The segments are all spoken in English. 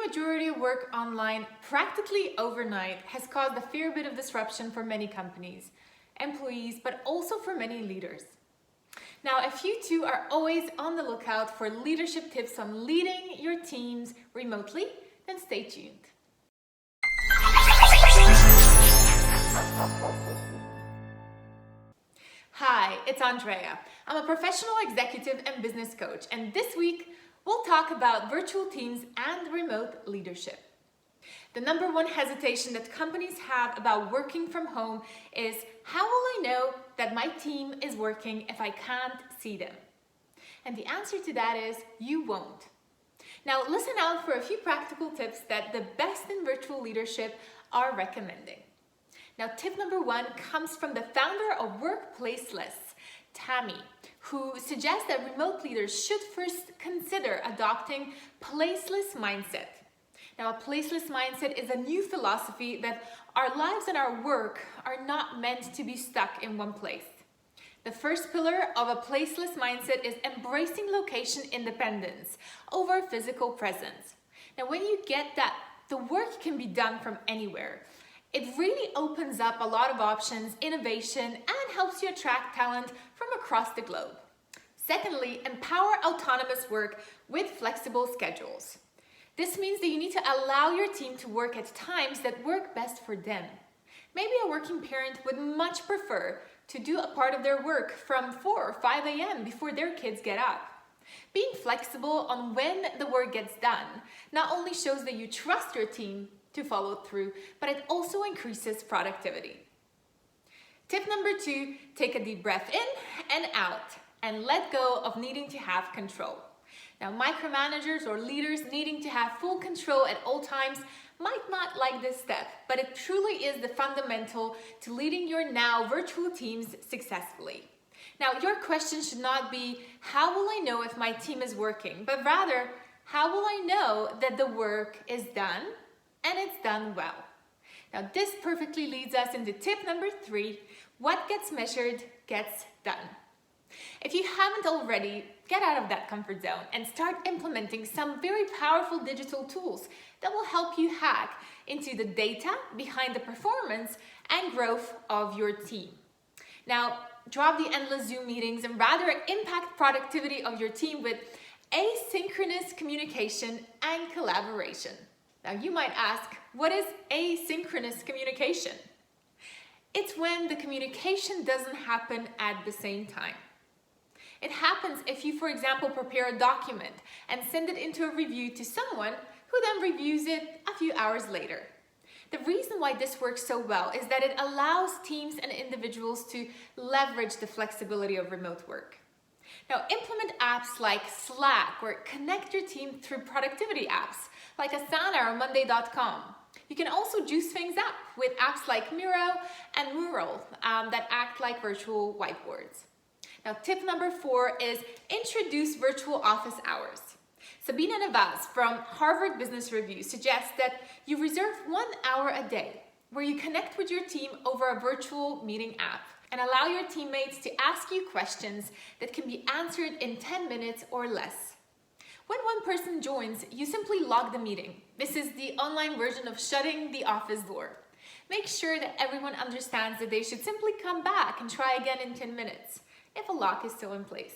majority of work online practically overnight has caused a fair bit of disruption for many companies, employees, but also for many leaders. Now, if you too are always on the lookout for leadership tips on leading your teams remotely, then stay tuned. Hi, it's Andreja. I'm a professional executive and business coach, and this week we'll talk about virtual teams and remote leadership. The number one hesitation that companies have about working from home is, how will I know that my team is working if I can't see them? And the answer to that is, you won't. Now listen out for a few practical tips that the best in virtual leadership are recommending. Now, tip number one comes from the founder of Workplace Lists, Tammy, who suggests that remote leaders should first consider adopting placeless mindset. Now, a placeless mindset is a new philosophy that our lives and our work are not meant to be stuck in one place. The first pillar of a placeless mindset is embracing location independence over physical presence. Now, when you get that, the work can be done from anywhere. It really opens up a lot of options, innovation, and helps you attract talent from across the globe. Secondly, empower autonomous work with flexible schedules. This means that you need to allow your team to work at times that work best for them. Maybe a working parent would much prefer to do a part of their work from 4 or 5 a.m. before their kids get up. Being flexible on when the work gets done not only shows that you trust your team to follow through, but it also increases productivity. Tip number two, take a deep breath in and out and let go of needing to have control. Now, micromanagers or leaders needing to have full control at all times might not like this step, but it truly is the fundamental to leading your now virtual teams successfully. Now, your question should not be, how will I know if my team is working? But rather, how will I know that the work is done and it's done well? Now, this perfectly leads us into tip number three, what gets measured gets done. If you haven't already, get out of that comfort zone and start implementing some very powerful digital tools that will help you hack into the data behind the performance and growth of your team. Now, drop the endless Zoom meetings and rather impact productivity of your team with asynchronous communication and collaboration. Now, you might ask, what is asynchronous communication? It's when the communication doesn't happen at the same time. It happens if you, for example, prepare a document and send it into a review to someone who then reviews it a few hours later. The reason why this works so well is that it allows teams and individuals to leverage the flexibility of remote work. Now, implement apps like Slack or connect your team through productivity apps like Asana or Monday.com. You can also juice things up with apps like Miro and Mural that act like virtual whiteboards. Now, tip number four is introduce virtual office hours. Sabina Navas from Harvard Business Review suggests that you reserve 1 hour a day where you connect with your team over a virtual meeting app and allow your teammates to ask you questions that can be answered in 10 minutes or less. When one person joins, you simply log the meeting. This is the online version of shutting the office door. Make sure that everyone understands that they should simply come back and try again in 10 minutes if a lock is still in place.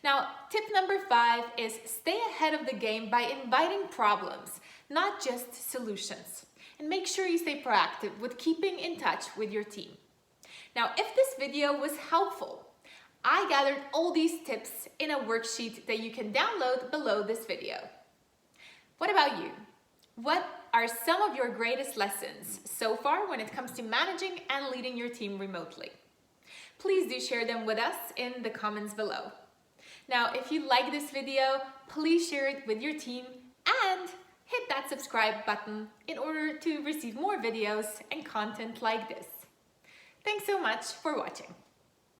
Now, tip number five is stay ahead of the game by inviting problems, not just solutions. And make sure you stay proactive with keeping in touch with your team. Now, if this video was helpful, I gathered all these tips in a worksheet that you can download below this video. What about you? What are some of your greatest lessons so far when it comes to managing and leading your team remotely? Please do share them with us in the comments below. Now, if you like this video, please share it with your team and hit that subscribe button in order to receive more videos and content like this. Thanks so much for watching.